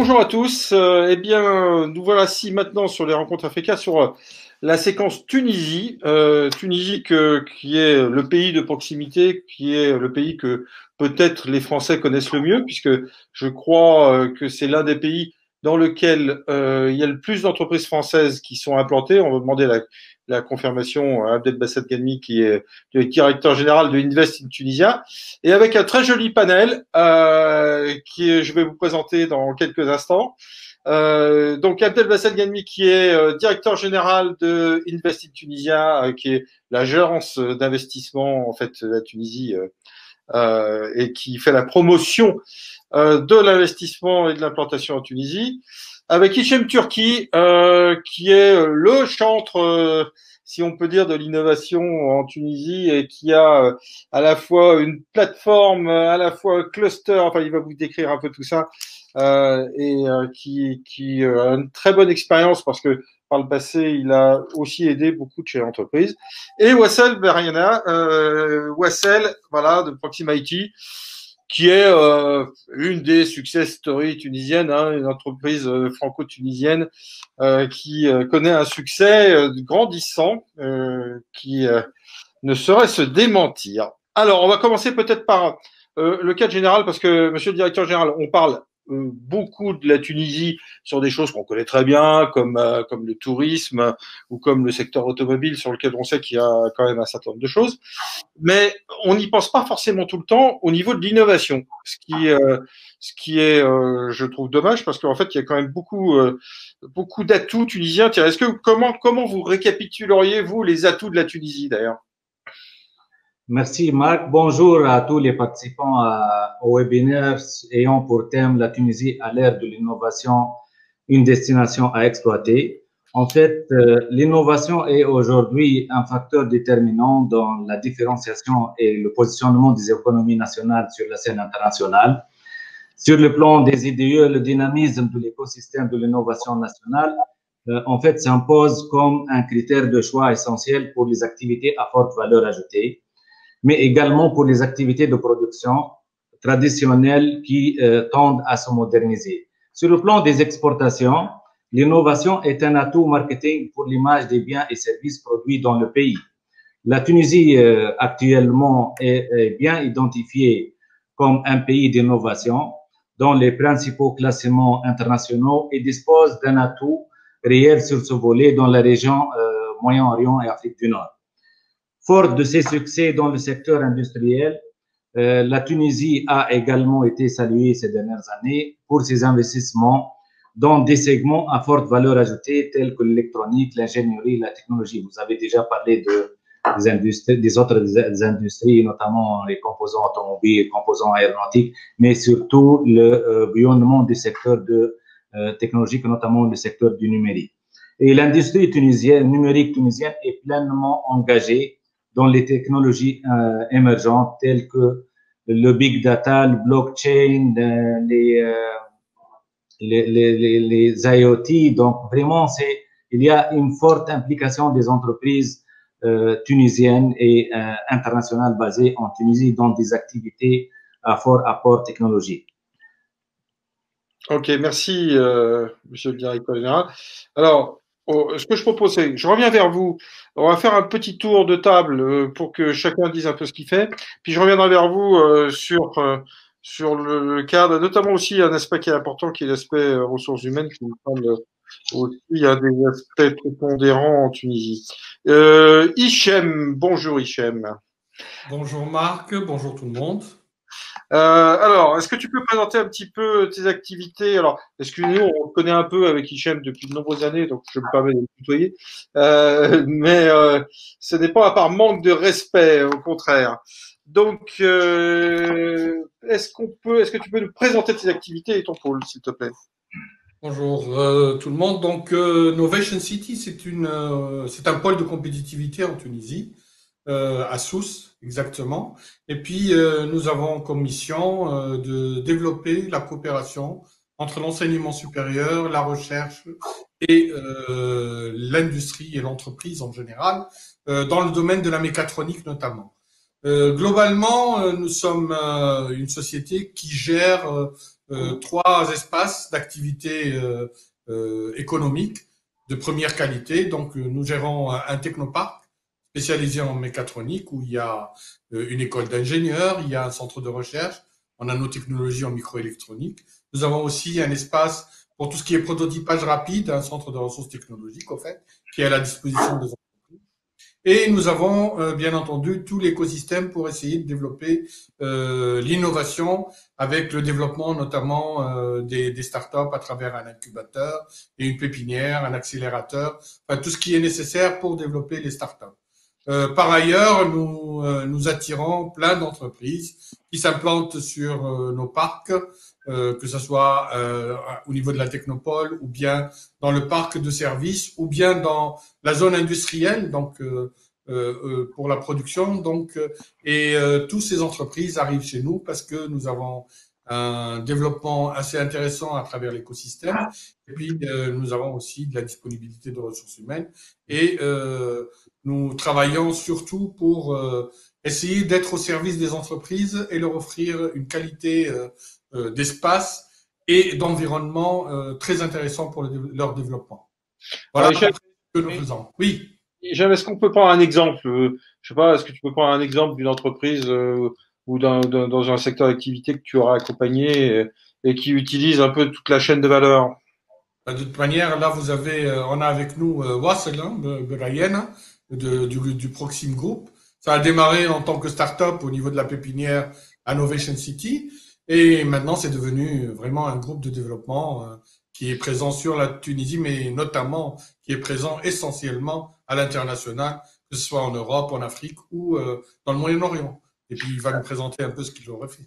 bonjour à tous. Eh bien, nous voilà maintenant sur les rencontres africaines, sur la séquence Tunisie. Tunisie qui est le pays de proximité, qui est le pays que peut-être les Français connaissent le mieux, puisque je crois que c'est l'un des pays dans lequel il y a le plus d'entreprises françaises qui sont implantées. On va demander la confirmation à Abdelbasset Ganmi, qui est le directeur général de Invest in Tunisia, et avec un très joli panel je vais vous présenter dans quelques instants. Donc Abdelbasset Ganmi, qui est directeur général de Invest in Tunisia, qui est l'agence d'investissement en fait de la Tunisie, et qui fait la promotion de l'investissement et de l'implantation en Tunisie, avec Hichem Turki, qui est le chantre, si on peut dire, de l'innovation en Tunisie, et qui a à la fois une plateforme, à la fois un cluster, enfin il va vous décrire un peu tout ça, qui a une très bonne expérience parce que par le passé, il a aussi aidé beaucoup de chefs d'entreprise. Et Wassel Beriana, Wassel, voilà, de Proxima IT, qui est une des success stories tunisiennes, hein, une entreprise franco-tunisienne qui connaît un succès grandissant, qui ne saurait se démentir. Alors, on va commencer peut-être par le cadre général, parce que, monsieur le directeur général, on parle beaucoup de la Tunisie sur des choses qu'on connaît très bien, comme le tourisme ou comme le secteur automobile, sur lequel on sait qu'il y a quand même un certain nombre de choses. Mais on n'y pense pas forcément tout le temps au niveau de l'innovation, ce qui est, je trouve, dommage, parce qu'en fait, il y a quand même beaucoup d'atouts tunisiens. Tiens, comment vous récapituleriez, vous, les atouts de la Tunisie, d'ailleurs? Merci Marc. Bonjour à tous les participants au webinaire ayant pour thème la Tunisie à l'ère de l'innovation, une destination à exploiter. En fait, l'innovation est aujourd'hui un facteur déterminant dans la différenciation et le positionnement des économies nationales sur la scène internationale. Sur le plan des IDE, le dynamisme de l'écosystème de l'innovation nationale, en fait, s'impose comme un critère de choix essentiel pour les activités à forte valeur ajoutée, mais également pour les activités de production traditionnelles qui tendent à se moderniser. Sur le plan des exportations, l'innovation est un atout marketing pour l'image des biens et services produits dans le pays. La Tunisie actuellement est bien identifiée comme un pays d'innovation dans les principaux classements internationaux et dispose d'un atout réel sur ce volet dans la région Moyen-Orient et Afrique du Nord. Forte de ses succès dans le secteur industriel, la Tunisie a également été saluée ces dernières années pour ses investissements dans des segments à forte valeur ajoutée tels que l'électronique, l'ingénierie, la technologie. Vous avez déjà parlé des autres industries, notamment les composants automobiles, les composants aéronautiques, mais surtout le bouillonnement du secteur technologique, notamment le secteur du numérique. Et l'industrie numérique tunisienne est pleinement engagée dans les technologies émergentes telles que le big data, le blockchain, les IoT. Donc vraiment, il y a une forte implication des entreprises tunisiennes et internationales basées en Tunisie dans des activités à fort apport technologique. Ok, merci, monsieur le directeur général. Alors, ce que je propose, c'est que je reviens vers vous. On va faire un petit tour de table pour que chacun dise un peu ce qu'il fait. Puis je reviendrai vers vous sur le cadre, notamment aussi un aspect qui est important, qui est l'aspect ressources humaines, qui me semble aussi un des aspects prépondérants en Tunisie. Hichem, bonjour Hichem. Bonjour Marc, bonjour tout le monde. Alors, est-ce que tu peux présenter un petit peu tes activités? Alors, excusez-nous, on connaît un peu avec Hichem depuis de nombreuses années, donc je me permets de le tutoyer. Mais ce n'est pas à part manque de respect, au contraire. Donc, est-ce que tu peux nous présenter tes activités et ton pôle, s'il te plaît? Bonjour tout le monde. Donc, Novation City, c'est un pôle de compétitivité en Tunisie, à Sousse exactement. Et puis, nous avons comme mission de développer la coopération entre l'enseignement supérieur, la recherche et l'industrie et l'entreprise en général, dans le domaine de la mécatronique notamment. Globalement, nous sommes une société qui gère trois espaces d'activité économique de première qualité. Donc, nous gérons un technoparc spécialisé en mécatronique où il y a une école d'ingénieurs, il y a un centre de recherche en nanotechnologie, en microélectronique. Nous avons aussi un espace pour tout ce qui est prototypage rapide, un centre de ressources technologiques, au fait, qui est à la disposition des entreprises. Et nous avons, bien entendu, tout l'écosystème pour essayer de développer l'innovation avec le développement notamment des startups à travers un incubateur et une pépinière, un accélérateur, enfin, tout ce qui est nécessaire pour développer les startups. Par ailleurs, nous attirons plein d'entreprises qui s'implantent sur nos parcs, que ce soit au niveau de la technopole ou bien dans le parc de services ou bien dans la zone industrielle, donc pour la production. Donc, toutes ces entreprises arrivent chez nous parce que nous avons un développement assez intéressant à travers l'écosystème. Et puis, nous avons aussi de la disponibilité de ressources humaines. Et nous travaillons surtout pour essayer d'être au service des entreprises et leur offrir une qualité d'espace et d'environnement très intéressant pour leur développement. Voilà ce que nous faisons. Oui. Est-ce qu'on peut prendre un exemple? Je sais pas, est-ce que tu peux prendre un exemple d'une entreprise ou dans un secteur d'activité que tu auras accompagné et qui utilise un peu toute la chaîne de valeur? De toute manière, là, on a avec nous Wassel, Brian, du Proxim Group. Ça a démarré en tant que start-up au niveau de la pépinière Innovation City. Et maintenant, c'est devenu vraiment un groupe de développement qui est présent sur la Tunisie, mais notamment qui est présent essentiellement à l'international, que ce soit en Europe, en Afrique ou dans le Moyen-Orient. Et puis, il va nous présenter un peu ce qu'il aurait fait.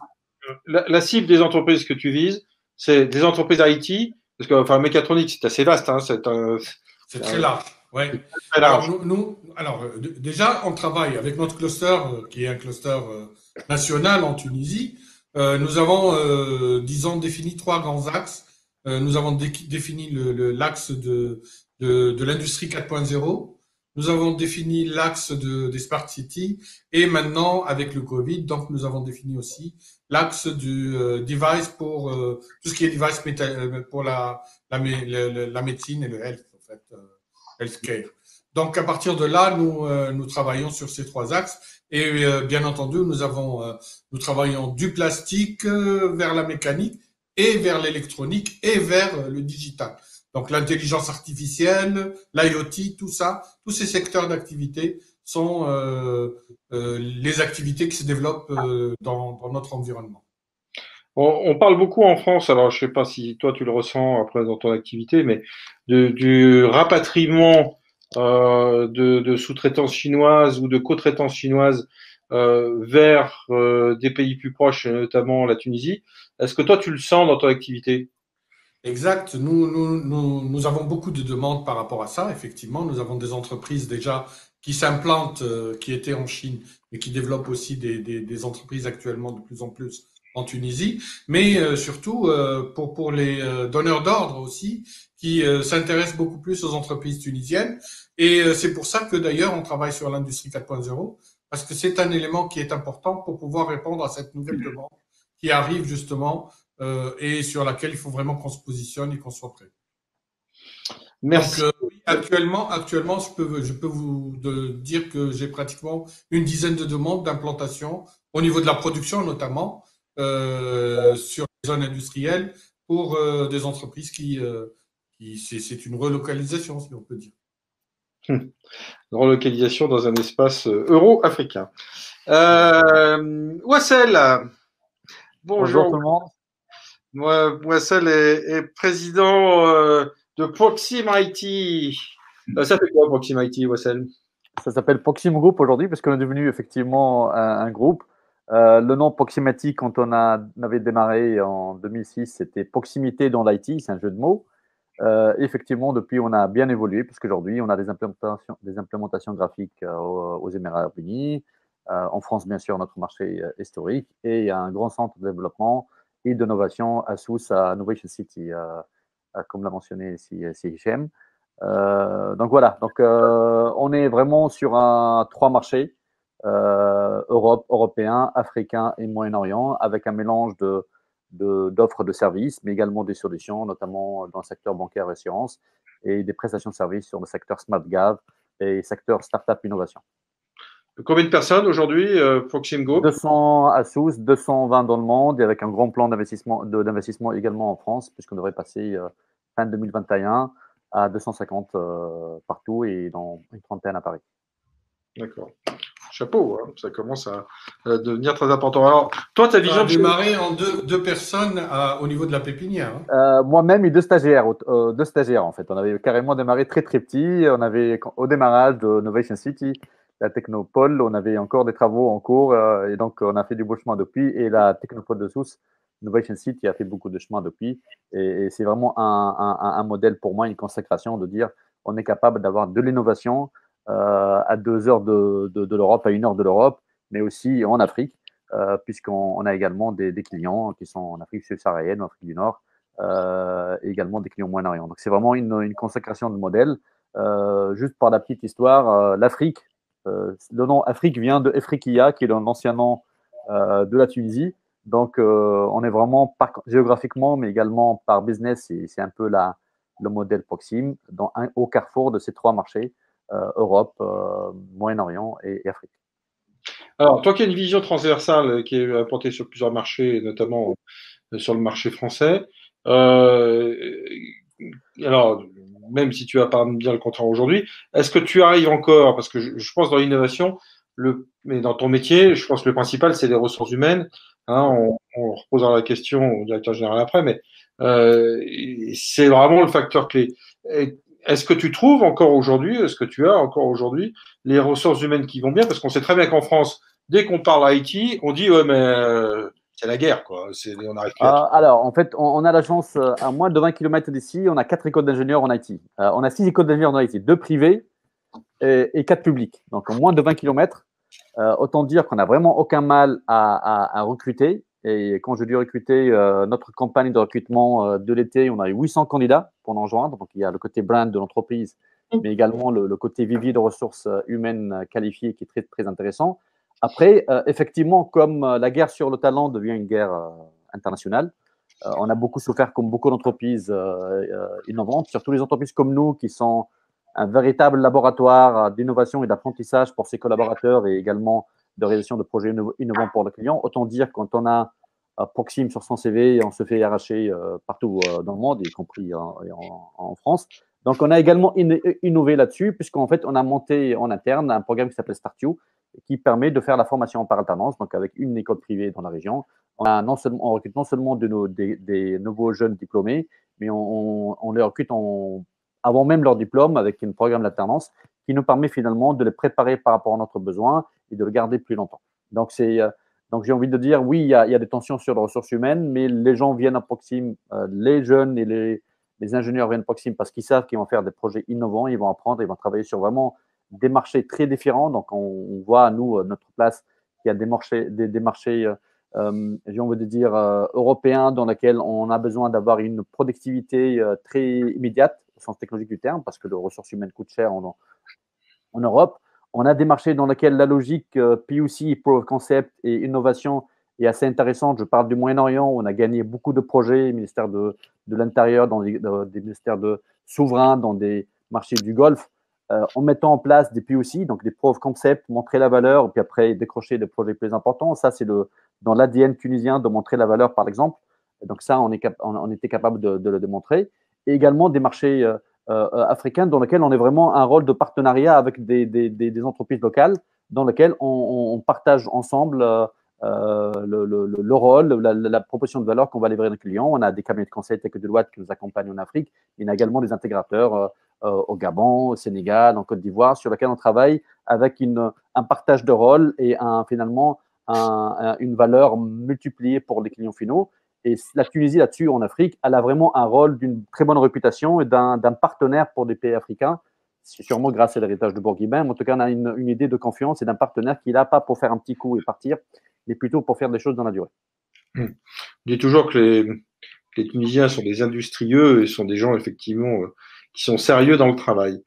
La cible des entreprises que tu vises, c'est des entreprises IT, parce que enfin mécatronique, c'est assez vaste, hein, c'est très large. Ouais. Alors, déjà, on travaille avec notre cluster, qui est un cluster national en Tunisie. Nous avons, disons, défini trois grands axes. Nous avons défini l'axe de l'industrie 4.0. Nous avons défini l'axe des Smart Cities. Et maintenant, avec le Covid, donc, nous avons défini aussi l'axe du device pour tout ce qui est device pour la médecine et le health, en fait, healthcare. Donc, à partir de là, nous travaillons sur ces trois axes. Et bien entendu, nous travaillons du plastique vers la mécanique et vers l'électronique et vers le digital. Donc, l'intelligence artificielle, l'IoT, tout ça, tous ces secteurs d'activité sont les activités qui se développent dans notre environnement. On parle beaucoup en France, alors je sais pas si toi tu le ressens après dans ton activité, mais du rapatriement de sous-traitance chinoise ou de co-traitance chinoise vers des pays plus proches, notamment la Tunisie. Est-ce que toi tu le sens dans ton activité? Exact. Nous avons beaucoup de demandes par rapport à ça. Effectivement, nous avons des entreprises déjà qui s'implantent, qui étaient en Chine, mais qui développent aussi des entreprises actuellement de plus en plus en Tunisie. Mais surtout pour les donneurs d'ordre aussi, qui s'intéressent beaucoup plus aux entreprises tunisiennes. Et c'est pour ça que d'ailleurs on travaille sur l'industrie 4.0, parce que c'est un élément qui est important pour pouvoir répondre à cette nouvelle demande qui arrive justement et sur laquelle il faut vraiment qu'on se positionne et qu'on soit prêt. Merci. Donc, actuellement, je peux vous dire que j'ai pratiquement une dizaine de demandes d'implantation au niveau de la production notamment sur les zones industrielles pour des entreprises c'est une relocalisation si on peut dire. Relocalisation dans un espace euro-africain. Wassel, bonjour tout le monde. Wassel est président de Proxim IT. Ça fait quoi Proxim IT, Wassel? Ça s'appelle Proxim Group aujourd'hui parce qu'on est devenu effectivement un groupe. Le nom Proximity, quand on avait démarré en 2006, c'était proximité dans l'IT, c'est un jeu de mots. Effectivement, depuis, on a bien évolué parce qu'aujourd'hui, on a des implémentations graphiques aux Émirats Arabes Unis, en France, bien sûr, notre marché historique, et il y a un grand centre de développement et d'innovation à Sousse, à Innovation City, comme l'a mentionné ici Hichem. Donc voilà, on est vraiment sur trois marchés, Europe, européen, africain et Moyen-Orient, avec un mélange de d'offres de services, mais également des solutions, notamment dans le secteur bancaire et assurance, et des prestations de services sur le secteur SmartGav et secteur Startup Innovation. Combien de personnes aujourd'hui, Proxim Group? 200 à Sousse, 220 dans le monde, et avec un grand plan d'investissement également en France, puisqu'on devrait passer fin 2021 à 250 partout et dans une trentaine à Paris. D'accord. Chapeau, hein, ça commence à devenir très important. Alors, toi, ta vision... Tu as démarré en deux personnes au niveau de la pépinière. Hein. Moi-même et deux stagiaires, en fait. On avait carrément démarré très très petit. On avait au démarrage de Novation City, la Technopole, on avait encore des travaux en cours et donc on a fait du beau chemin depuis. Et la Technopole de Sousse, Novation City a fait beaucoup de chemin depuis. Et c'est vraiment un modèle pour moi, une consécration de dire on est capable d'avoir de l'innovation à 2 heures de l'Europe, à 1 heure de l'Europe, mais aussi en Afrique, puisqu'on a également des clients qui sont en Afrique subsaharienne, en Afrique du Nord, et également des clients au Moyen-Orient. Donc c'est vraiment une consécration de modèle. Juste par la petite histoire, l'Afrique, le nom Afrique vient de Efriqiya, qui est l'ancien nom de la Tunisie. Donc, on est vraiment géographiquement, mais également par business, c'est un peu le modèle Proxim au carrefour de ces 3 marchés, Europe, Moyen-Orient et Afrique. Alors, toi qui as une vision transversale qui est implantée sur plusieurs marchés, notamment sur le marché français, alors, même si tu vas pas me dire le contraire aujourd'hui, est-ce que tu arrives encore, parce que je pense dans l'innovation, mais dans ton métier, je pense que le principal, c'est les ressources humaines. Hein, on reposera la question au directeur général après, mais c'est vraiment le facteur clé. Est-ce que tu trouves encore aujourd'hui, est-ce que tu as encore aujourd'hui les ressources humaines qui vont bien? Parce qu'on sait très bien qu'en France, dès qu'on parle IT, on dit ouais mais c'est la guerre quoi. On n'arrive plus. Alors en fait, on a la chance à moins de 20 km d'ici, on a 4 écoles d'ingénieurs en IT. On a 6 écoles d'ingénieurs en IT, 2 privées et 4 publiques. Donc en moins de 20 km, autant dire qu'on n'a vraiment aucun mal à recruter. Et quand je dis recruter, notre campagne de recrutement de l'été, on a eu 800 candidats pour nous rejoindre. Donc, il y a le côté brand de l'entreprise, mais également le côté vivier de ressources humaines qualifiées qui est très, très intéressant. Après, effectivement, comme la guerre sur le talent devient une guerre internationale, on a beaucoup souffert, comme beaucoup d'entreprises innovantes, surtout les entreprises comme nous qui sont un véritable laboratoire d'innovation et d'apprentissage pour ses collaborateurs et également de réalisation de projets innovants pour le client. Autant dire quand on a Proxim sur son CV, on se fait arracher partout dans le monde, y compris en France. Donc, on a également innové là-dessus, puisqu'en fait, on a monté en interne un programme qui s'appelle StartU, qui permet de faire la formation par alternance, donc avec une école privée dans la région. On recrute non seulement des nouveaux jeunes diplômés, mais on les recrute avant même leur diplôme avec un programme d'alternance qui nous permet finalement de les préparer par rapport à notre besoin et de le garder plus longtemps. Donc, j'ai envie de dire, oui, il y a des tensions sur les ressources humaines, mais les gens viennent à Proxim, les jeunes et les ingénieurs viennent à Proxim parce qu'ils savent qu'ils vont faire des projets innovants, ils vont apprendre, ils vont travailler sur vraiment des marchés très différents. Donc, on voit, nous, notre place, qu'il y a des marchés j'ai envie de dire, européens dans lesquels on a besoin d'avoir une productivité très immédiate, au sens technologique du terme, parce que les ressources humaines coûtent cher en Europe. On a des marchés dans lesquels la logique POC, Proof of Concept et innovation est assez intéressante. Je parle du Moyen-Orient, où on a gagné beaucoup de projets, ministère de l'Intérieur, dans des ministères souverains, dans des marchés du Golfe, en mettant en place des POC, donc des Proof of Concept, montrer la valeur, et puis après décrocher des projets plus importants. Ça, c'est dans l'ADN tunisien de montrer la valeur, par exemple. Donc ça, on était capable de le démontrer. Et également des marchés africains dans lesquels on est vraiment un rôle de partenariat avec des entreprises locales dans lesquelles on partage ensemble le rôle, la proposition de valeur qu'on va livrer à nos clients. On a des cabinets de conseil tels que Deloitte qui nous accompagnent en Afrique. Il y a également des intégrateurs au Gabon, au Sénégal, en Côte d'Ivoire, sur lesquels on travaille avec un partage de rôle et finalement une valeur multipliée pour les clients finaux. Et la Tunisie, là-dessus, en Afrique, elle a vraiment un rôle d'une très bonne réputation et d'un partenaire pour des pays africains, sûrement grâce à l'héritage de Bourguiba. Mais en tout cas, on a une idée de confiance et d'un partenaire qui est là, pas pour faire un petit coup et partir, mais plutôt pour faire des choses dans la durée. Je dis toujours que les Tunisiens sont des industrieux et sont des gens, effectivement, qui sont sérieux dans le travail.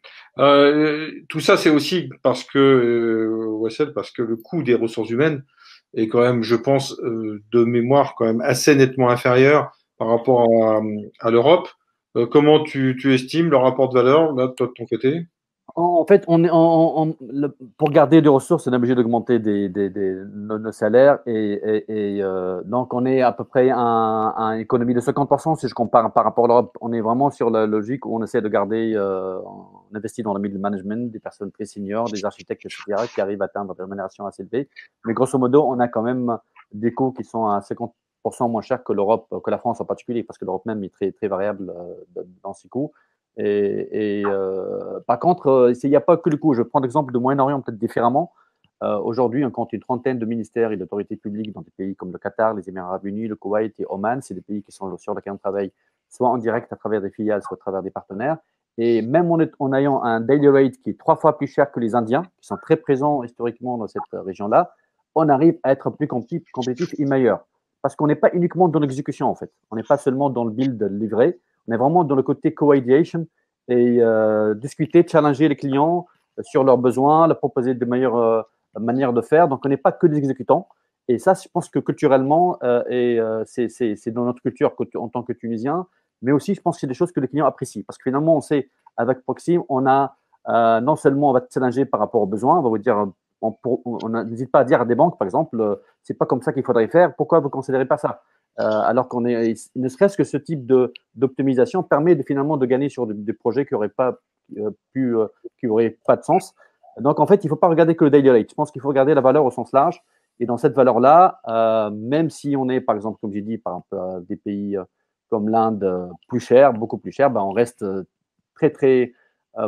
Tout ça, c'est aussi parce que, Wassel, parce que le coût des ressources humaines est quand même, je pense, de mémoire, quand même assez nettement inférieur par rapport à l'Europe. Comment tu estimes le rapport de valeur, là, toi, de ton côté? En fait, pour garder des ressources, on est obligé d'augmenter nos salaires donc on est à peu près à une économie de 50%. Si je compare par rapport à l'Europe, on est vraiment sur la logique où on essaie de garder, on investit dans le middle management, des personnes très seniors, des architectes, etc., qui arrivent à atteindre des rémunérations assez élevées. Mais grosso modo, on a quand même des coûts qui sont à 50% moins chers que l'Europe, que la France en particulier, parce que l'Europe même est très, très variable dans ses coûts. Par contre, il n'y a pas que le coût. Je prends l'exemple de Moyen-Orient peut-être différemment. Aujourd'hui, on compte une trentaine de ministères et d'autorités publiques dans des pays comme le Qatar, les Émirats arabes unis, le Koweït et Oman. C'est des pays qui sont sur lesquels on travaille soit en direct à travers des filiales, soit à travers des partenaires. Et même en ayant un daily rate qui est 3 fois plus cher que les Indiens, qui sont très présents historiquement dans cette région-là, on arrive à être plus compétitif et meilleur. Parce qu'on n'est pas uniquement dans l'exécution, en fait. On n'est pas seulement dans le build livré. On est vraiment dans le côté co-ideation et discuter, challenger les clients sur leurs besoins, leur proposer de meilleures manières de faire. Donc, on n'est pas que des exécutants. Et ça, je pense que culturellement, c'est dans notre culture en tant que Tunisien, mais aussi, je pense que c'est des choses que les clients apprécient. Parce que finalement, on sait, avec Proxim, on a non seulement on va te challenger par rapport aux besoins, on va vous dire, on n'hésite pas à dire à des banques, par exemple, c'est pas comme ça qu'il faudrait faire, pourquoi vous ne considérez pas ça? Alors qu'on est, ne serait-ce que ce type d'optimisation permet finalement de gagner sur des projets qui n'auraient pas qui auraient pas de sens. Donc en fait, il ne faut pas regarder que le daily rate. Je pense qu'il faut regarder la valeur au sens large. Et dans cette valeur-là, même si on est, par exemple, comme j'ai dit, par exemple, des pays comme l'Inde plus cher, beaucoup plus cher, ben, on reste très très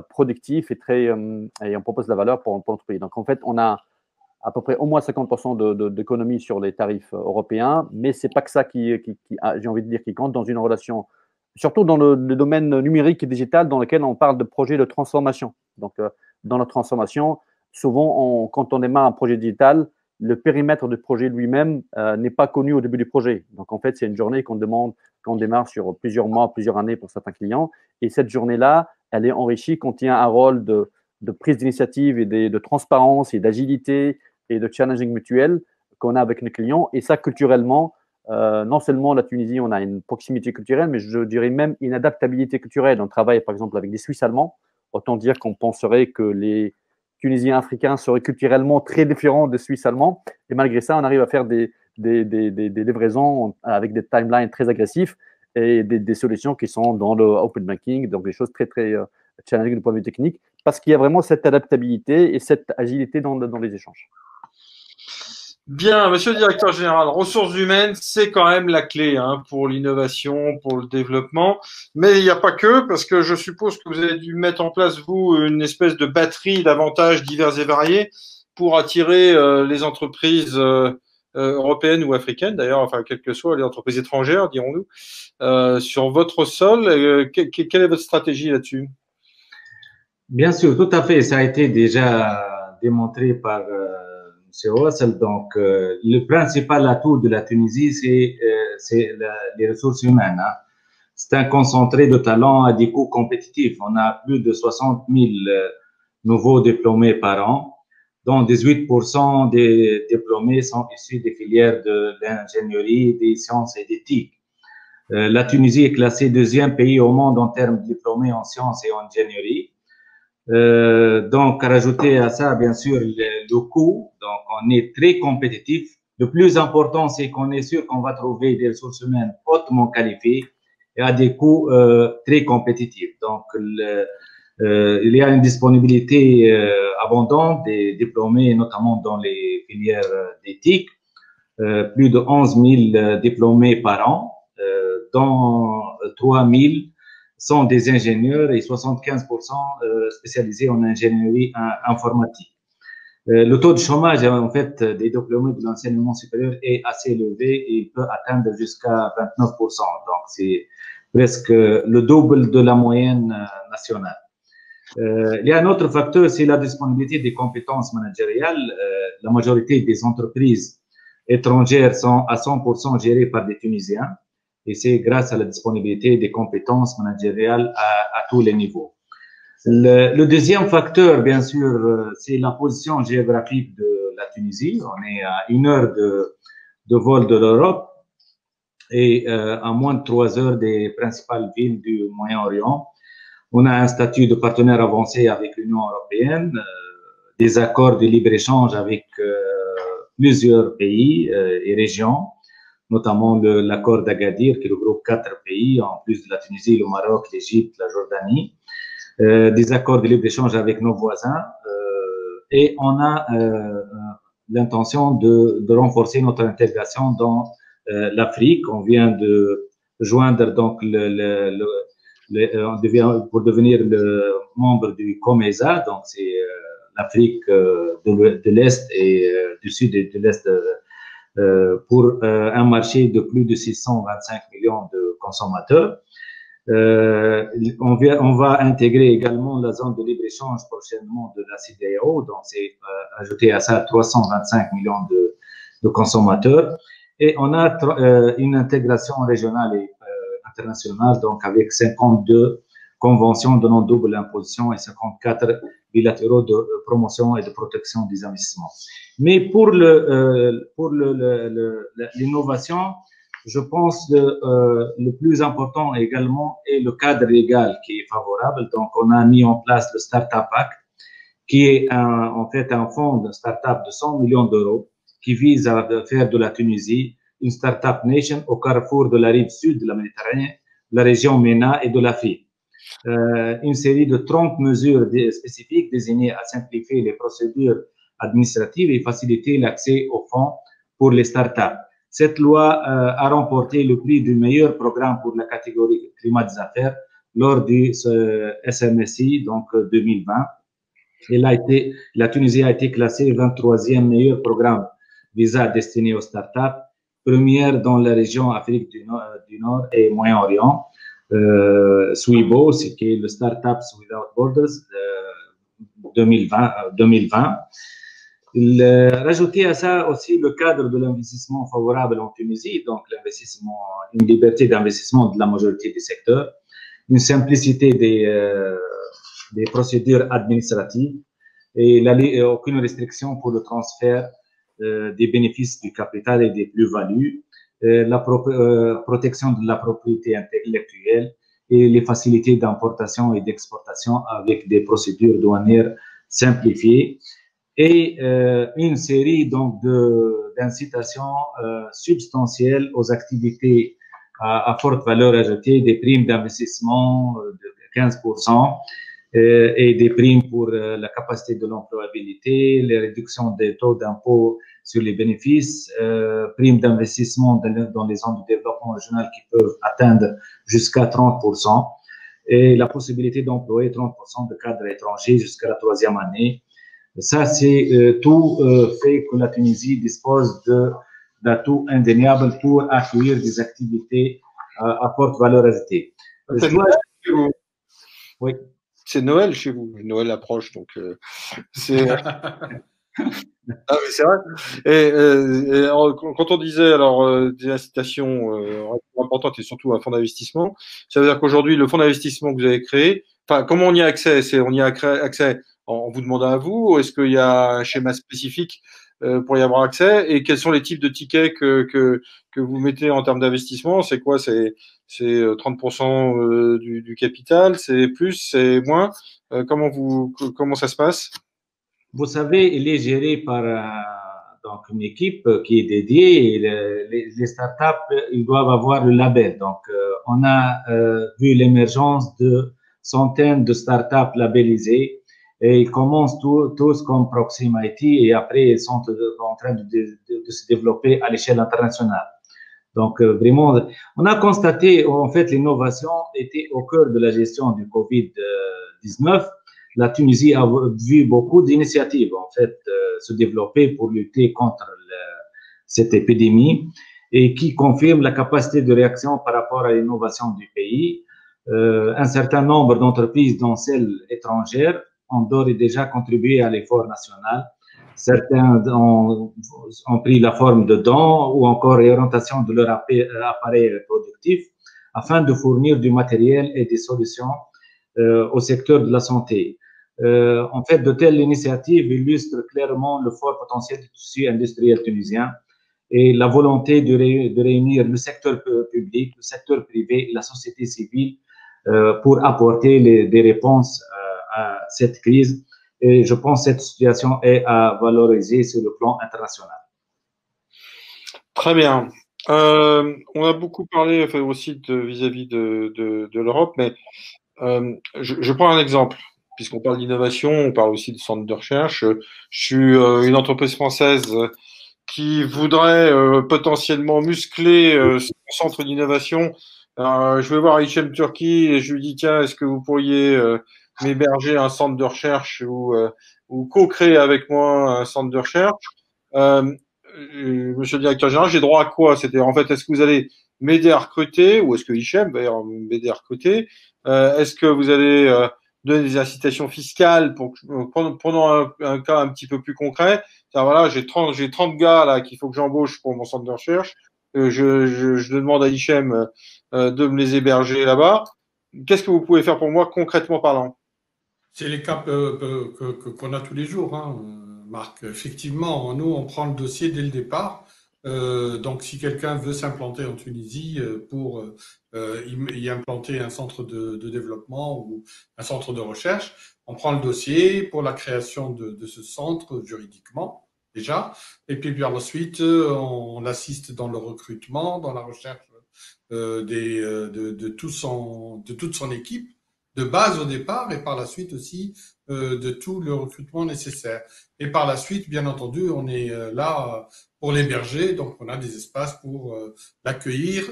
productif et on propose de la valeur pour notre pays. Donc en fait, on a à peu près au moins 50% d'économie sur les tarifs européens, mais c'est pas que ça qui j'ai envie de dire, qui compte dans une relation, surtout dans le domaine numérique et digital, dans lequel on parle de projets de transformation. Donc, dans la transformation, souvent, quand on démarre un projet digital, le périmètre du projet lui-même n'est pas connu au début du projet. Donc, en fait, c'est une journée qu'on démarre sur plusieurs mois, plusieurs années pour certains clients. Et cette journée-là, elle est enrichie, contient un rôle de prise d'initiative et de transparence et d'agilité et de challenging mutuel qu'on a avec nos clients. Et ça, culturellement, non seulement la Tunisie, on a une proximité culturelle, mais je dirais même une adaptabilité culturelle. On travaille par exemple avec des Suisses allemands. Autant dire qu'on penserait que les Tunisiens africains seraient culturellement très différents des Suisses allemands. Et malgré ça, on arrive à faire des livraisons avec des timelines très agressifs et des solutions qui sont dans le open banking, donc des choses très, très challenging du point de vue technique, parce qu'il y a vraiment cette adaptabilité et cette agilité dans les échanges. Bien, monsieur le directeur général, ressources humaines, c'est quand même la clé pour l'innovation, pour le développement. Mais il n'y a pas que, parce que je suppose que vous avez dû mettre en place, vous, une espèce de batterie d'avantages divers et variés pour attirer les entreprises européennes ou africaines, d'ailleurs, enfin, quelles que soient les entreprises étrangères, dirons-nous, sur votre sol. Quelle est votre stratégie là-dessus? Bien sûr, tout à fait. Ça a été déjà démontré par M. Russell. Donc, le principal atout de la Tunisie, c'est les ressources humaines. C'est un concentré de talents à des coûts compétitifs. On a plus de 60 000 nouveaux diplômés par an, dont 18% des diplômés sont issus des filières de l'ingénierie, des sciences et d'éthique. La Tunisie est classée deuxième pays au monde en termes de diplômés en sciences et en ingénierie. Donc, rajouter à ça, bien sûr, le coût. Donc, on est très compétitif. Le plus important, c'est qu'on est sûr qu'on va trouver des ressources humaines hautement qualifiées et à des coûts très compétitifs. Donc, il y a une disponibilité abondante des diplômés, notamment dans les filières d'éthique. Plus de 11 000 diplômés par an, dont 3 000 sont des ingénieurs et 75% spécialisés en ingénierie informatique. Le taux de chômage, en fait, des diplômés de l'enseignement supérieur est assez élevé et il peut atteindre jusqu'à 29%. Donc, c'est presque le double de la moyenne nationale. Il y a un autre facteur, c'est la disponibilité des compétences managériales. La majorité des entreprises étrangères sont à 100% gérées par des Tunisiens. Et c'est grâce à la disponibilité des compétences managériales à tous les niveaux. Le deuxième facteur, bien sûr, c'est la position géographique de la Tunisie. On est à 1 heure de vol de l'Europe et à moins de 3 heures des principales villes du Moyen-Orient. On a un statut de partenaire avancé avec l'Union européenne, des accords de libre-échange avec plusieurs pays et régions, notamment l'accord d'Agadir qui regroupe 4 pays, en plus de la Tunisie, le Maroc, l'Égypte, la Jordanie, des accords de libre-échange avec nos voisins, et on a l'intention de renforcer notre intégration dans l'Afrique. On vient de joindre donc pour devenir le membre du COMESA, donc c'est l'Afrique de l'Est et du Sud et de l'Est, pour un marché de plus de 625 millions de consommateurs. On va intégrer également la zone de libre-échange prochainement de la CEDEAO, donc c'est ajouté à ça 325 millions de consommateurs. Et on a une intégration régionale et internationale, donc avec 52 conventions de non-double imposition et 54 bilatéraux de promotion et de protection des investissements. Mais pour l'innovation, je pense le plus important également est le cadre légal qui est favorable. Donc, on a mis en place le Startup Act, qui est en fait un fonds de start-up de 100 millions d'euros qui vise à faire de la Tunisie une Startup Nation au carrefour de la rive sud de la Méditerranée, de la région MENA et de l'Afrique. Une série de 30 mesures spécifiques destinées à simplifier les procédures administratives et faciliter l'accès aux fonds pour les startups. Cette loi a remporté le prix du meilleur programme pour la catégorie climat des affaires lors du SMSI, donc 2020. La Tunisie a été classée 23e meilleur programme visa destiné aux startups, première dans la région Afrique du Nord et Moyen-Orient. SWIBO, qui est le Startups Without Borders 2020. Rajouter à ça aussi le cadre de l'investissement favorable en Tunisie, donc l'investissement, une liberté d'investissement de la majorité des secteurs, une simplicité des procédures administratives et aucune restriction pour le transfert des bénéfices du capital et des plus-values, la protection de la propriété intellectuelle et les facilités d'importation et d'exportation avec des procédures douanières simplifiées et une série donc d'incitations substantielles aux activités à forte valeur ajoutée, des primes d'investissement de 15%, et des primes pour la capacité de l'employabilité, les réductions des taux d'impôt sur les bénéfices, primes d'investissement dans les zones de développement régional qui peuvent atteindre jusqu'à 30%, et la possibilité d'employer 30% de cadres étrangers jusqu'à la 3e année. Ça, c'est tout fait que la Tunisie dispose d'atouts indéniables pour accueillir des activités à forte valeur ajoutée. Oui. C'est Noël chez vous. Noël approche, donc c'est. Ah, mais c'est vrai. Et quand on disait alors des incitations importantes et surtout un fonds d'investissement, ça veut dire qu'aujourd'hui le fonds d'investissement que vous avez créé, enfin comment on y a accès? On y a accès en vous demandant à vous, ou est-ce qu'il y a un schéma spécifique pour y avoir accès? Et quels sont les types de tickets que vous mettez en termes d'investissement? C'est quoi? C'est 30% du capital? C'est plus? C'est moins? Comment ça se passe? Vous savez, il est géré par donc une équipe qui est dédiée. Et les startups, ils doivent avoir le label. Donc, on a vu l'émergence de centaines de startups labellisées. Et ils commencent tous comme Proxim IT et après, ils sont en train de se développer à l'échelle internationale. Donc, vraiment, on a constaté, en fait, l'innovation était au cœur de la gestion du Covid-19. La Tunisie a vu beaucoup d'initiatives, en fait, se développer pour lutter contre cette épidémie et qui confirment la capacité de réaction par rapport à l'innovation du pays. Un certain nombre d'entreprises, dont celles étrangères, ont d'ores et déjà contribué à l'effort national. Certains ont pris la forme de dons ou encore réorientation de leur appareil productif afin de fournir du matériel et des solutions au secteur de la santé. En fait, de telles initiatives illustrent clairement le fort potentiel du tissu industriel tunisien et la volonté de réunir le secteur public, le secteur privé et la société civile pour apporter des réponses à cette crise. Et je pense que cette situation est à valoriser sur le plan international. Très bien. On a beaucoup parlé enfin, aussi vis-à-vis de l'Europe, mais je prends un exemple. Puisqu'on parle d'innovation, on parle aussi de centres de recherche. Je suis une entreprise française qui voudrait potentiellement muscler son centre d'innovation. Je vais voir Hichem Turki et je lui dis tiens, est-ce que vous pourriez m'héberger un centre de recherche ou co-créer avec moi un centre de recherche? Monsieur le directeur général, j'ai droit à quoi? C'était en fait, est-ce que vous allez m'aider à recruter ou est-ce que Hichem va m'aider à recruter? Est-ce que vous allez donner des incitations fiscales pour prenons un cas un petit peu plus concret. Voilà, j'ai 30 gars là qu'il faut que j'embauche pour mon centre de recherche. Je demande à Hichem de me les héberger là-bas. Qu'est-ce que vous pouvez faire pour moi concrètement parlant? C'est les cas qu'on a tous les jours, hein, Marc. Effectivement, nous, on prend le dossier dès le départ. Donc, si quelqu'un veut s'implanter en Tunisie pour y implanter un centre de développement ou un centre de recherche, on prend le dossier pour la création de ce centre juridiquement, déjà. Et puis, par la suite, on assiste dans le recrutement, dans la recherche de toute son équipe de base au départ et par la suite aussi de tout le recrutement nécessaire. Et par la suite, bien entendu, on est là pour l'héberger, donc on a des espaces pour l'accueillir.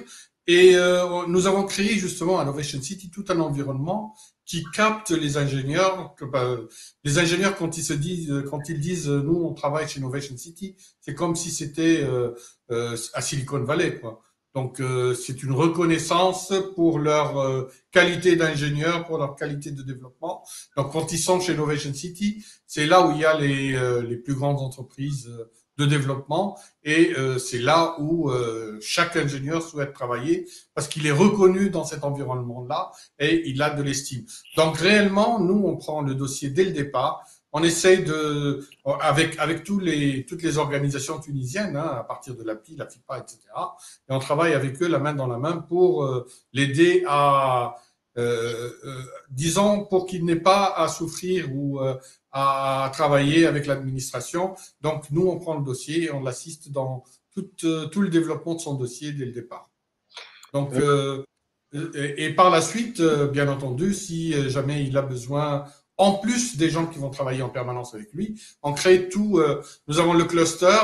Et nous avons créé justement à Innovation City tout un environnement qui capte les ingénieurs. Les ingénieurs, quand ils disent, nous, on travaille chez Innovation City, c'est comme si c'était à Silicon Valley, quoi. Donc, c'est une reconnaissance pour leur qualité d'ingénieur, pour leur qualité de développement. Donc, quand ils sont chez Innovation City, c'est là où il y a les plus grandes entreprises de développement et c'est là où chaque ingénieur souhaite travailler parce qu'il est reconnu dans cet environnement-là et il a de l'estime. Donc, réellement, nous, on prend le dossier dès le départ. On essaye avec toutes les organisations tunisiennes, hein, à partir de l'API, la FIPA, etc. Et on travaille avec eux la main dans la main pour l'aider à, disons, pour qu'il n'ait pas à souffrir ou à travailler avec l'administration. Donc, nous, on prend le dossier et on l'assiste dans tout le développement de son dossier dès le départ. Donc, et par la suite, bien entendu, si jamais il a besoin, en plus des gens qui vont travailler en permanence avec lui, on crée tout. Nous avons le cluster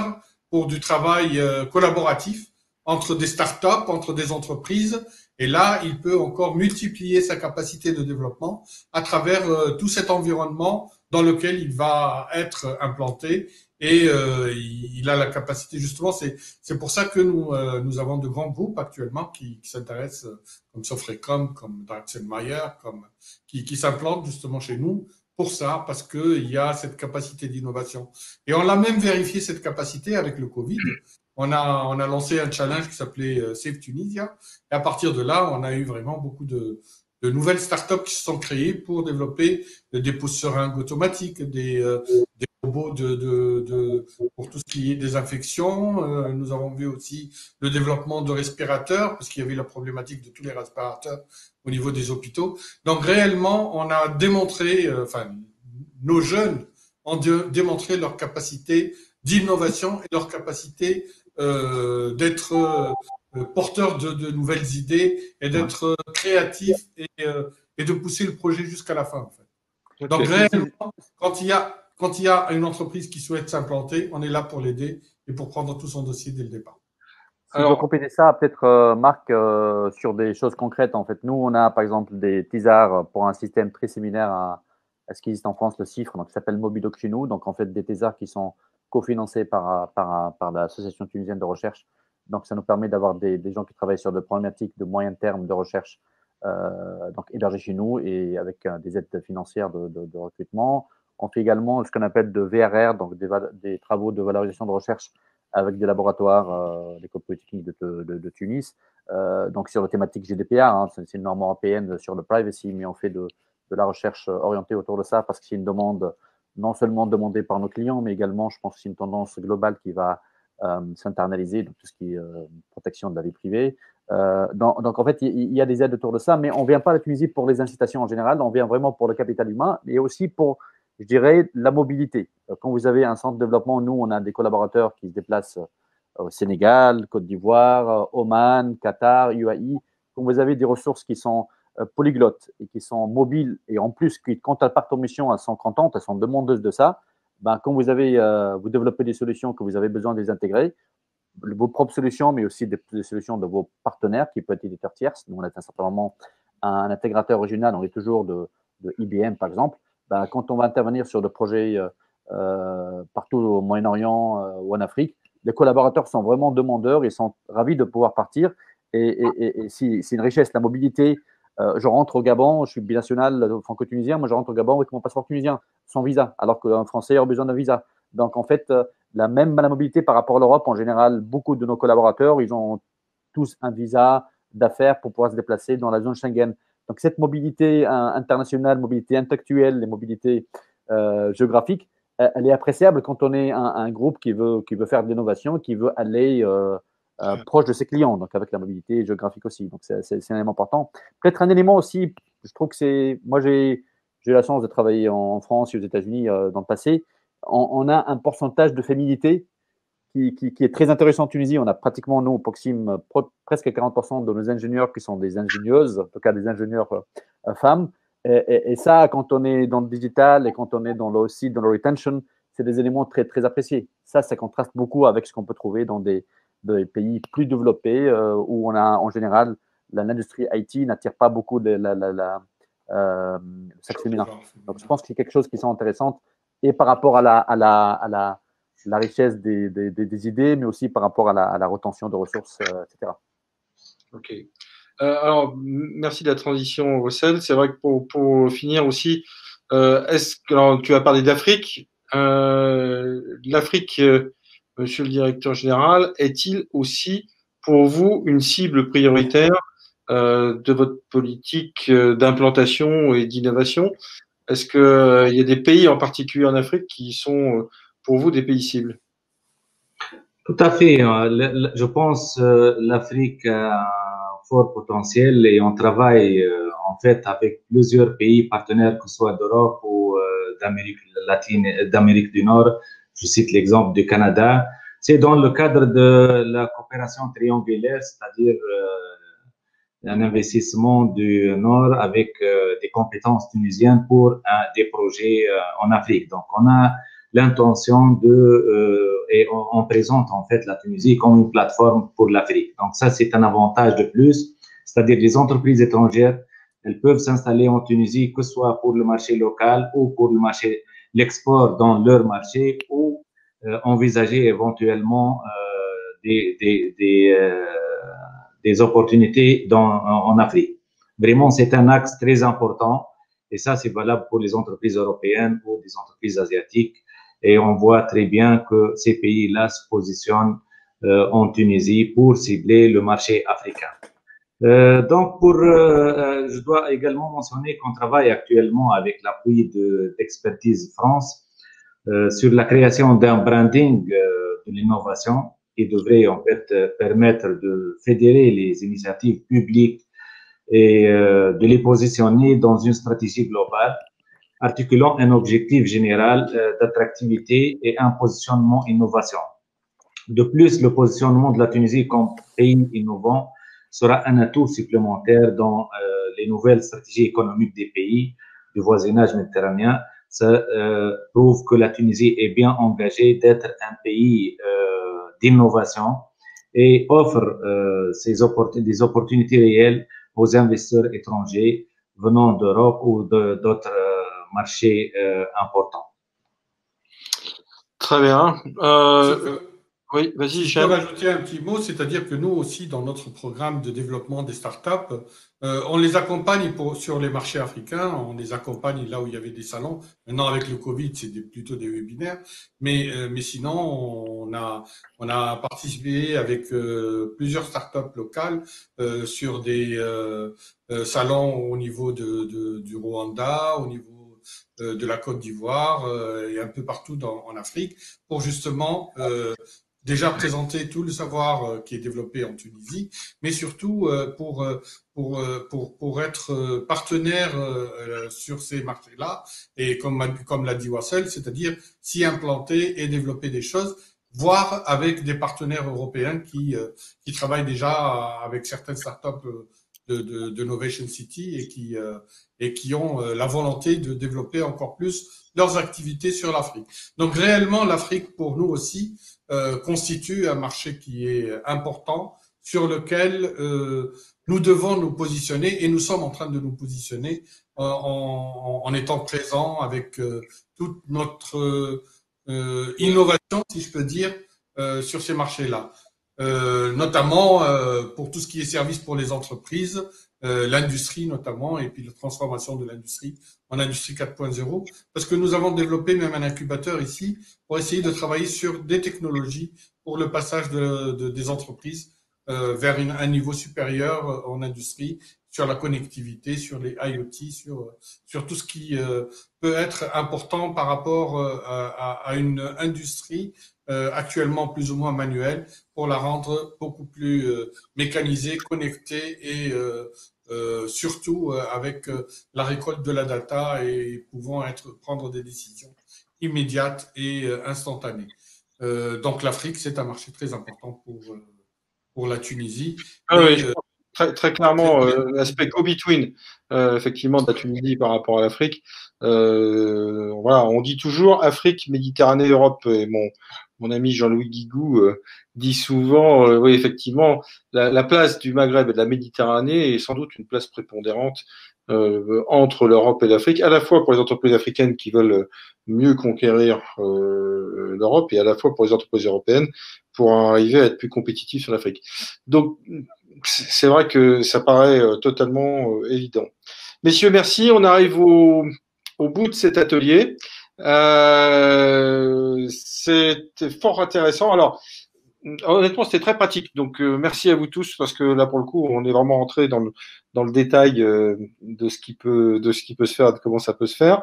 pour du travail collaboratif entre des startups, entre des entreprises. Et là, il peut encore multiplier sa capacité de développement à travers tout cet environnement dans lequel il va être implanté. Et il a la capacité, justement, c'est pour ça que nous avons de grands groupes actuellement qui s'intéressent, comme Sofrecom, comme Draxelmaier, qui s'implantent justement chez nous pour ça, parce qu'il y a cette capacité d'innovation. Et on l'a même vérifié, cette capacité, avec le Covid. On a lancé un challenge qui s'appelait Save Tunisia. Et à partir de là, on a eu vraiment beaucoup de nouvelles startups qui se sont créées pour développer des pousse-seringues automatiques, des robots pour tout ce qui est des infections. Nous avons vu aussi le développement de respirateurs, parce qu'il y avait la problématique de tous les respirateurs au niveau des hôpitaux. Donc réellement, on a démontré, nos jeunes ont démontré leur capacité d'innovation et leur capacité d'être porteurs de nouvelles idées et d'être créatifs et de pousser le projet jusqu'à la fin, en fait. Okay. Donc réellement, quand il y a une entreprise qui souhaite s'implanter, on est là pour l'aider et pour prendre tout son dossier dès le départ. Si je veux compléter ça, peut-être Marc, sur des choses concrètes. En fait, nous, on a par exemple des thésards pour un système très similaire à ce qui existe en France, le CIFRE, donc qui s'appelle Mobidoc chez nous. Donc en fait, des thésards qui sont cofinancés par l'Association tunisienne de recherche. Donc ça nous permet d'avoir des gens qui travaillent sur des problématiques de moyen terme de recherche, donc hébergés chez nous et avec des aides financières de recrutement. On fait également ce qu'on appelle de VRR, donc des travaux de valorisation de recherche avec des laboratoires, l'école polytechnique de Tunis. Donc sur la thématique GDPR, hein, c'est une norme européenne sur le privacy, mais on fait de de la recherche orientée autour de ça, parce que c'est une demande non seulement demandée par nos clients, mais également, je pense que c'est une tendance globale qui va s'internaliser, donc tout ce qui est protection de la vie privée. Donc, en fait, il y a des aides autour de ça, mais on ne vient pas à la Tunisie pour les incitations en général, on vient vraiment pour le capital humain, et aussi pour, je dirais, la mobilité. Quand vous avez un centre de développement, nous, on a des collaborateurs qui se déplacent au Sénégal, Côte d'Ivoire, Oman, Qatar, UAE. Quand vous avez des ressources qui sont polyglottes et qui sont mobiles, et en plus, quand elles partent en mission, elles sont contentes, elles sont demandeuses de ça, ben, quand vous développez des solutions que vous avez besoin de les intégrer, vos propres solutions, mais aussi des solutions de vos partenaires, qui peuvent être éditeurs tierces. Nous, on est un certain moment un intégrateur régional, on est toujours de IBM, par exemple. Ben, quand on va intervenir sur des projets partout au Moyen-Orient ou en Afrique, les collaborateurs sont vraiment demandeurs, ils sont ravis de pouvoir partir. Et c'est une richesse, la mobilité. Je rentre au Gabon, je suis binational franco-tunisien, moi je rentre au Gabon avec mon passeport tunisien, sans visa, alors qu'un Français a besoin d'un visa. Donc en fait, la mobilité par rapport à l'Europe, en général, beaucoup de nos collaborateurs, ils ont tous un visa d'affaires pour pouvoir se déplacer dans la zone Schengen. Donc cette mobilité internationale, mobilité intellectuelle et mobilité géographique, elle est appréciable quand on est un groupe qui veut faire de l'innovation, qui veut aller proche de ses clients, donc avec la mobilité géographique aussi. Donc c'est un élément important. Peut-être un élément aussi, je trouve que c'est… Moi, j'ai eu la chance de travailler en France et aux États-Unis dans le passé. On a un pourcentage de féminité qui est très intéressant en Tunisie. On a pratiquement, nous, au Proxim, presque 40% de nos ingénieurs qui sont des ingénieuses, en tout cas des ingénieurs femmes. Et ça, quand on est dans le digital et quand on est aussi dans le retention, c'est des éléments très, très appréciés. Ça contraste beaucoup avec ce qu'on peut trouver dans des pays plus développés où on a, en général, l'industrie IT n'attire pas beaucoup le sexe féminin. Donc, je pense que c'est quelque chose qui est intéressant et par rapport à la richesse des idées, mais aussi par rapport à la retention de ressources, etc. Ok. Alors, merci de la transition, Russell. C'est vrai que pour finir aussi, alors, tu as parlé d'Afrique. L'Afrique, monsieur le directeur général, est-il aussi pour vous une cible prioritaire de votre politique d'implantation et d'innovation? Est-ce qu'il y a des pays en particulier en Afrique qui sont pour vous des pays cibles? Tout à fait. Je pense l'Afrique a un fort potentiel et on travaille en fait avec plusieurs pays partenaires, que ce soit d'Europe ou d'Amérique latine, d'Amérique du Nord. Je cite l'exemple du Canada. C'est dans le cadre de la coopération triangulaire, c'est-à-dire un investissement du Nord avec des compétences tunisiennes pour des projets en Afrique. Donc, on a l'intention et on présente en fait la Tunisie comme une plateforme pour l'Afrique. Donc, ça, c'est un avantage de plus, c'est-à-dire les entreprises étrangères, elles peuvent s'installer en Tunisie, que ce soit pour le marché local ou pour le marché, l'export dans leur marché ou envisager éventuellement des opportunités en Afrique. Vraiment, c'est un axe très important et ça, c'est valable pour les entreprises européennes ou des entreprises asiatiques. Et on voit très bien que ces pays-là se positionnent en Tunisie pour cibler le marché africain. Donc, je dois également mentionner qu'on travaille actuellement avec l'appui d'Expertise France sur la création d'un branding de l'innovation qui devrait en fait permettre de fédérer les initiatives publiques et de les positionner dans une stratégie globale, articulant un objectif général d'attractivité et un positionnement innovation. De plus, le positionnement de la Tunisie comme pays innovant sera un atout supplémentaire dans les nouvelles stratégies économiques des pays du voisinage méditerranéen. Ça prouve que la Tunisie est bien engagée d'être un pays d'innovation et offre des opportunités réelles aux investisseurs étrangers venant d'Europe ou d'autres marchés importants. Très bien. Oui, vas-y, je peux rajouter un petit mot, c'est-à-dire que nous aussi, dans notre programme de développement des startups, on les accompagne sur les marchés africains, on les accompagne là où il y avait des salons. Maintenant, avec le Covid, c'est plutôt des webinaires, mais sinon, On a participé avec plusieurs startups locales sur des salons au niveau du Rwanda, au niveau de la Côte d'Ivoire et un peu partout en Afrique pour justement déjà présenter tout le savoir qui est développé en Tunisie, mais surtout pour être partenaire sur ces marchés-là et comme l'a dit Wassel, c'est-à-dire s'y implanter et développer des choses, voire avec des partenaires européens qui travaillent déjà avec certaines startups de Novation City et qui ont la volonté de développer encore plus leurs activités sur l'Afrique. Donc réellement, l'Afrique pour nous aussi constitue un marché qui est important sur lequel nous devons nous positionner et nous sommes en train de nous positionner en étant présents avec toute notre innovation, si je peux dire, sur ces marchés-là. Notamment pour tout ce qui est service pour les entreprises, l'industrie notamment, et puis la transformation de l'industrie en industrie 4.0, parce que nous avons développé même un incubateur ici pour essayer de travailler sur des technologies pour le passage des entreprises vers un niveau supérieur en industrie, sur la connectivité, sur les IoT, sur tout ce qui peut être important par rapport à une industrie actuellement plus ou moins manuelle, pour la rendre beaucoup plus mécanisée, connectée et surtout avec la récolte de la data et pouvant prendre des décisions immédiates et instantanées. Donc l'Afrique, c'est un marché très important pour la Tunisie. Ah oui, très clairement, l'aspect go-between, effectivement, de la Tunisie par rapport à l'Afrique. Voilà, on dit toujours Afrique, Méditerranée, Europe. Et mon ami Jean-Louis Guigou dit souvent, oui, effectivement, la place du Maghreb et de la Méditerranée est sans doute une place prépondérante entre l'Europe et l'Afrique, à la fois pour les entreprises africaines qui veulent mieux conquérir l'Europe et à la fois pour les entreprises européennes pour arriver à être plus compétitifs sur l'Afrique. Donc, c'est vrai que ça paraît totalement évident. Messieurs, merci. On arrive au bout de cet atelier. C'était fort intéressant. Alors, honnêtement, c'était très pratique. Donc, merci à vous tous parce que là, pour le coup, on est vraiment rentré dans le détail de ce qui peut se faire, de comment ça peut se faire.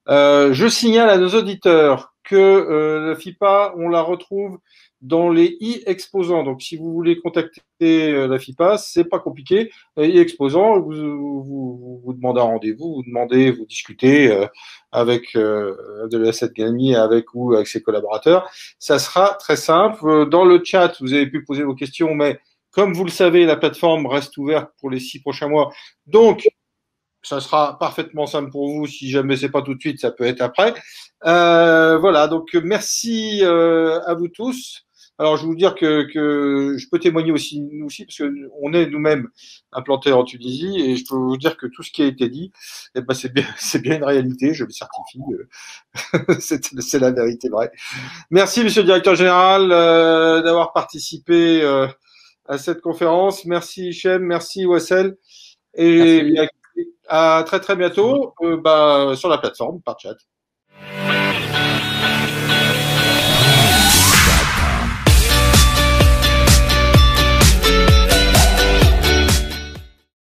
Je signale à nos auditeurs que la FIPA, on la retrouve dans les e-exposants. Donc, si vous voulez contacter la FIPA, c'est pas compliqué. E-exposants, vous demandez un rendez-vous, vous discutez avec de Asset Galmi, avec ses collaborateurs. Ça sera très simple. Dans le chat, vous avez pu poser vos questions, mais comme vous le savez, la plateforme reste ouverte pour les 6 prochains mois. Donc, ça sera parfaitement simple pour vous. Si jamais c'est pas tout de suite, ça peut être après. Voilà. Donc, merci à vous tous. Alors, je vais vous dire que je peux témoigner aussi, nous aussi, parce que on est nous-mêmes implantés en Tunisie, et je peux vous dire que tout ce qui a été dit, eh ben, c'est bien une réalité. Je le certifie. C'est la vérité vraie. Merci, Monsieur le Directeur Général, d'avoir participé à cette conférence. Merci, Hichem. Merci, Wassel. Et bien, à très très bientôt sur la plateforme par chat.